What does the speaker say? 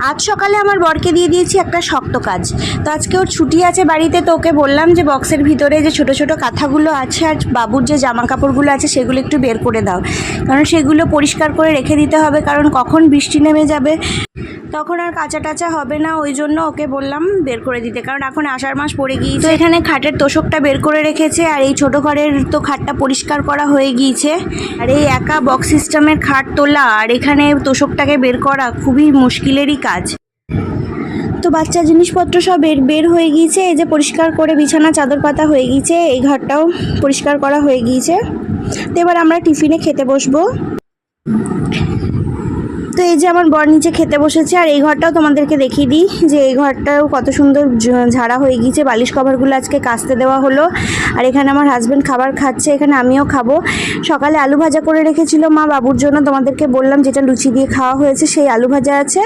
আজ সকালে আমার বরকে দিয়ে দিয়েছি একটা শক্ত কাজ। তো আজকে ওর ছুটি আছে বাড়িতে, তো ওকে বললাম যে বক্সের ভিতরে যে ছোট ছোট কাঁথাগুলো আছে আর বাবুর যে জামা কাপড়গুলো আছে সেগুলো একটু বের করে দাও, কারণ সেগুলো পরিষ্কার করে রেখে দিতে হবে, কারণ কখন বৃষ্টি নেমে যাবে তখন আর কাঁচা টাচা হবে না। ওই জন্য ওকে বললাম বের করে দিতে, কারণ এখন আষাঢ় মাস পড়ে গিয়েছে। তো এখানে খাটের তোষকটা বের করে রেখেছে, আর এই ছোটো ঘরের তো খাটটা পরিষ্কার করা হয়ে গিয়েছে। আর এই একা বক্স সিস্টেমের খাট তোলা আর এখানে তোষকটাকে বের করা খুবই মুশকিলেরই কাজ। তো বাচ্চা জিনিসপত্র সব বের হয়ে গিয়েছে। এই যে পরিষ্কার করে বিছানা চাদর পাতা হয়ে গিয়েছে, এই ঘরটাও পরিষ্কার করা হয়ে গিয়েছে। তো এবার আমরা টিফিনে খেতে বসবো। তো এই যে আমার বর নিচে খেতে বসেছে, আর এই ঘরটাও তোমাদেরকে দেখিয়ে দিই যে এই ঘরটাও কত সুন্দর ঝাড়া হয়ে গিয়েছে। বালিশ কভারগুলো আজকে কাচতে দেওয়া হলো। আর এখানে আমার হাজব্যান্ড খাবার খাচ্ছে, এখানে আমিও খাবো। সকালে আলু ভাজা করে রেখেছিল মা বাবুর জন্য, তোমাদেরকে বললাম যেটা লুচি দিয়ে খাওয়া হয়েছে সেই আলু ভাজা আছে।